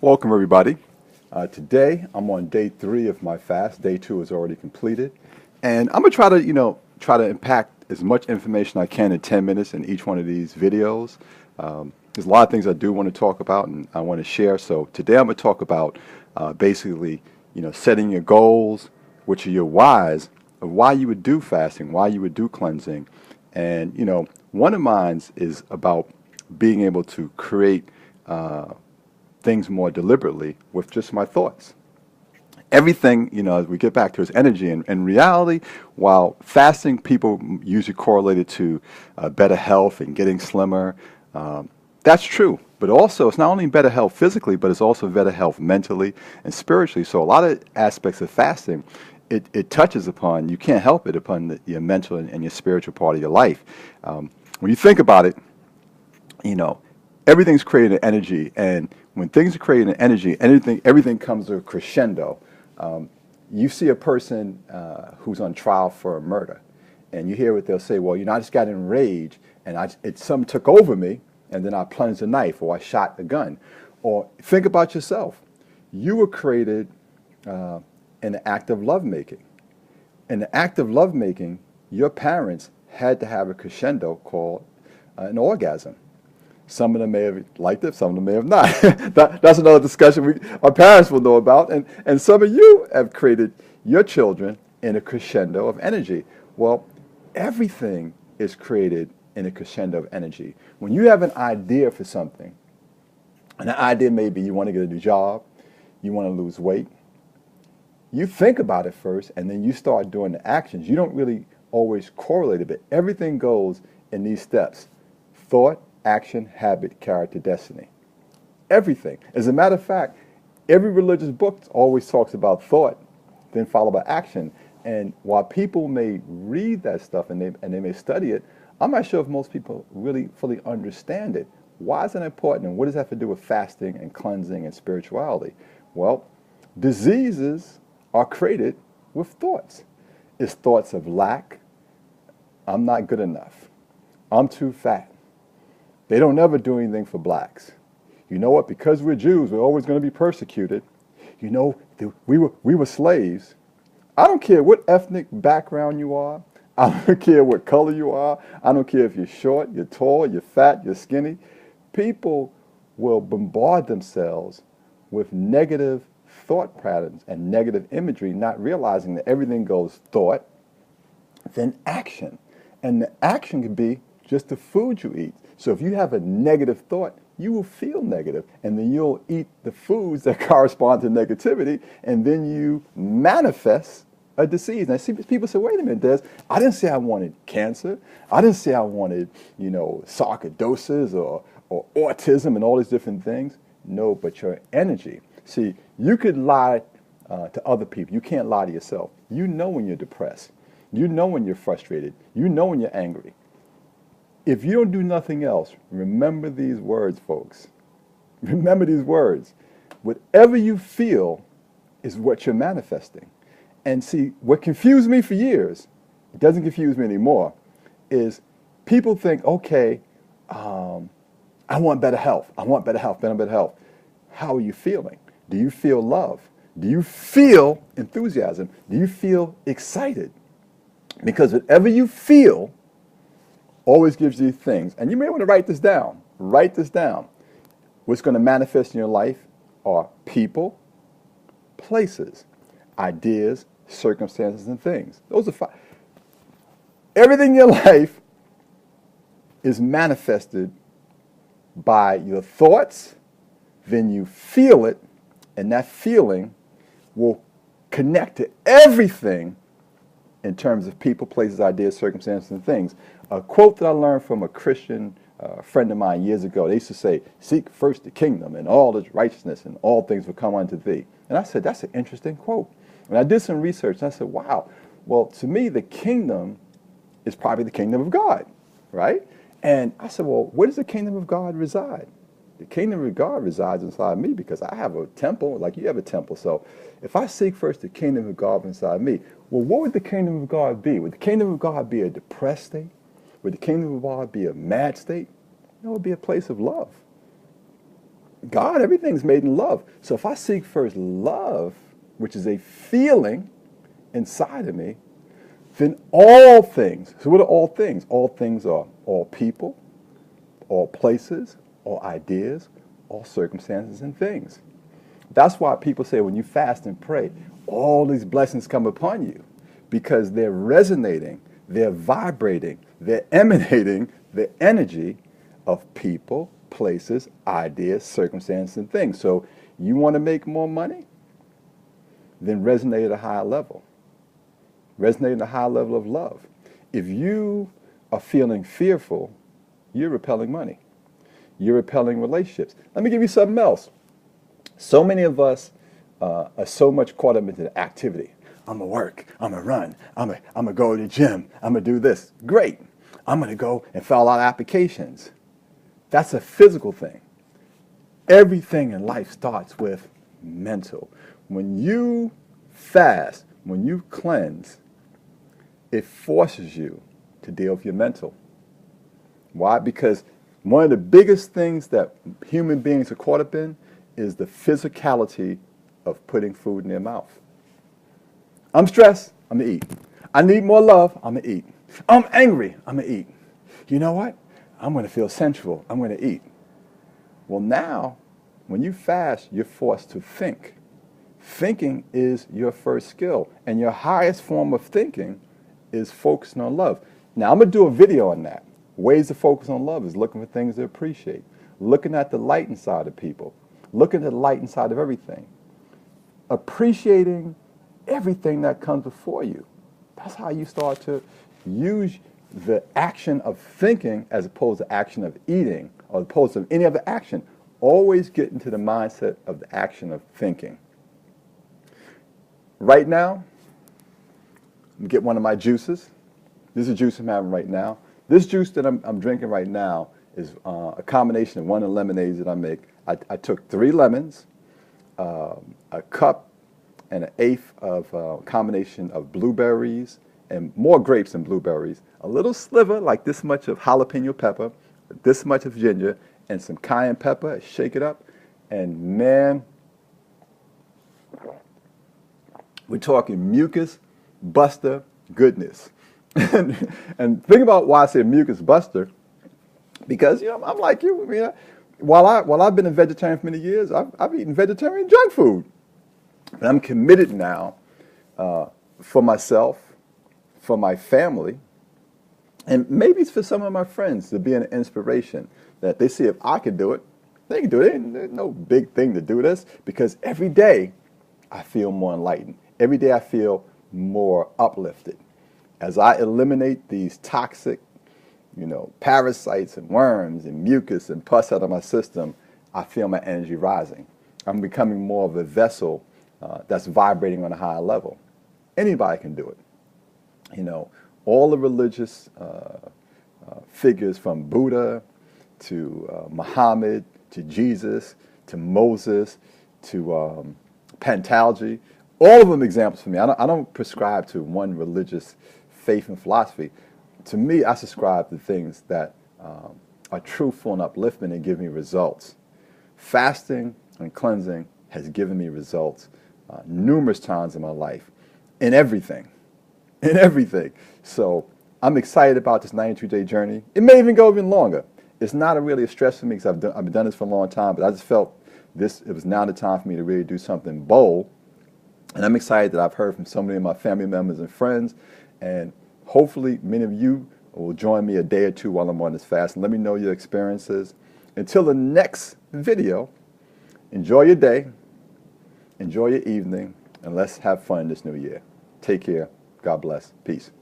Welcome everybody. Today I'm on day 3 of my fast. Day 2 is already completed, and I'm gonna try to try to impact as much information I can in 10 minutes in each one of these videos. There's a lot of things I do want to talk about and I want to share. So today I'm gonna talk about basically setting your goals, which are your whys of why you would do fasting, why you would do cleansing, and one of mine is about being able to create. Things more deliberately with just my thoughts. Everything, as we get back to is energy. And in reality, while fasting, people usually correlate it to better health and getting slimmer. That's true. But also, it's not only better health physically, but it's also better health mentally and spiritually. So a lot of aspects of fasting, it touches upon, you can't help it, upon your mental and your spiritual part of your life. When you think about it, you know, everything's creating energy, and when things are creating energy, everything comes to a crescendo. You see a person who's on trial for a murder, and you hear what they'll say. Well, I just got enraged, and something took over me, and then I plunged a knife, or I shot a gun. Or think about yourself. You were created in the act of lovemaking. In the act of lovemaking, your parents had to have a crescendo called an orgasm. Some of them may have liked it, some of them may have not. That's another discussion our parents will know about. And some of you have created your children in a crescendo of energy. Well, everything is created in a crescendo of energy. When you have an idea for something, and the idea may be you want to get a new job, you want to lose weight, you think about it first, and then you start doing the actions. You don't really always correlate it, but everything goes in these steps: thought, action, habit, character, destiny. Everything. As a matter of fact, every religious book always talks about thought, then followed by action. And while people may read that stuff and they may study it, I'm not sure if most people really fully understand it. Why is it important, and what does that have to do with fasting and cleansing and spirituality? Well, diseases are created with thoughts. It's thoughts of lack. I'm not good enough. I'm too fat. They don't ever do anything for blacks. You know what? Because we're Jews, we're always going to be persecuted. We were slaves. I don't care what ethnic background you are. I don't care what color you are. I don't care if you're short, you're tall, you're fat, you're skinny. People will bombard themselves with negative thought patterns and negative imagery, not realizing that everything goes thought, then action. And the action could be just the food you eat. So if you have a negative thought, you will feel negative, and then you'll eat the foods that correspond to negativity, and then you manifest a disease. And I see people say, wait a minute, Des, I didn't say I wanted cancer. I didn't say I wanted, sarcoidosis or autism and all these different things. No, but your energy. See, you could lie to other people. You can't lie to yourself. You know when you're depressed. You know when you're frustrated. You know when you're angry. If you don't do nothing else, remember these words, folks. Remember these words. Whatever you feel is what you're manifesting. And see, what confused me for years, it doesn't confuse me anymore, is people think, okay, I want better health. I want better health, better health. How are you feeling? Do you feel love? Do you feel enthusiasm? Do you feel excited? Because whatever you feel always gives you things. And you may want to write this down. Write this down. What's going to manifest in your life are people, places, ideas, circumstances, and things. Those are 5. Everything in your life is manifested by your thoughts, then you feel it, and that feeling will connect to everything in terms of people, places, ideas, circumstances, and things. A quote that I learned from a Christian friend of mine years ago, they used to say, seek first the kingdom and all its righteousness and all things will come unto thee. And I said, that's an interesting quote. And I did some research and I said, wow, well, to me, the kingdom is probably the kingdom of God, right? And I said, well, where does the kingdom of God reside? The kingdom of God resides inside me because I have a temple, like you have a temple. So if I seek first the kingdom of God inside me, well, what would the kingdom of God be? Would the kingdom of God be a depressed state? Would the kingdom of God be a mad state? No, it would be a place of love. God, everything's made in love. So if I seek first love, which is a feeling inside of me, then all things, so what are all things? All things are all people, all places, all ideas, all circumstances and things. That's why people say when you fast and pray, all these blessings come upon you because they're resonating, they're vibrating, they're emanating the energy of people, places, ideas, circumstances, and things. So you want to make more money? Then resonate at a higher level. Resonate at a higher level of love. If you are feeling fearful, you're repelling money. You're repelling relationships. Let me give you something else. So many of us are so much caught up into the activity. I'm going to work. I'm going to run. I'm going to go to the gym. I'm going to do this. Great. I'm going to go and fill out applications. That's a physical thing. Everything in life starts with mental. When you fast, when you cleanse, it forces you to deal with your mental. Why? Because one of the biggest things that human beings are caught up in is the physicality of putting food in their mouth. I'm stressed, I'm gonna eat. I need more love, I'm gonna eat. I'm angry, I'm gonna eat. You know what? I'm gonna feel sensual, I'm gonna eat. Well, now, when you fast, you're forced to think. Thinking is your first skill, and your highest form of thinking is focusing on love. Now, I'm gonna do a video on that. Ways to focus on love is looking for things to appreciate, looking at the light inside of people, looking at the light inside of everything, appreciating everything that comes before you. That's how you start to use the action of thinking as opposed to action of eating or opposed to any other action. Always get into the mindset of the action of thinking. Right now, get one of my juices. This is a juice I'm having right now. This juice that I'm drinking right now is a combination of one of the lemonades that I make. I took 3 lemons, a cup and an eighth of a combination of blueberries and more grapes than blueberries, a little sliver like this much of jalapeno pepper, this much of ginger, and some cayenne pepper. Shake it up, and man, we're talking mucus buster goodness. And think about why I say mucus buster, because I'm like you. I mean, while I've been a vegetarian for many years, I've eaten vegetarian junk food, but I'm committed now for myself, for my family, and maybe it's for some of my friends to be an inspiration that they see if I can do it, they can do it. There's no big thing to do this, because every day I feel more enlightened. Every day I feel more uplifted. As I eliminate these toxic, parasites and worms and mucus and pus out of my system, I feel my energy rising. I'm becoming more of a vessel that's vibrating on a higher level. Anybody can do it. All the religious figures from Buddha to Muhammad to Jesus to Moses to Pantalgy, all of them examples for me. I don't prescribe to one religious faith and philosophy. To me, I subscribe to things that are truthful and upliftment and give me results. Fasting and cleansing has given me results numerous times in my life, in everything. So I'm excited about this 92-day journey. It may even go even longer. It's not really a stress for me because I've been doing this for a long time, but I just felt it was now the time for me to really do something bold. And I'm excited that I've heard from so many of my family members and friends, and hopefully many of you will join me a day or two while I'm on this fast and let me know your experiences. Until the next video, enjoy your day, enjoy your evening, and let's have fun this new year. Take care. God bless. Peace.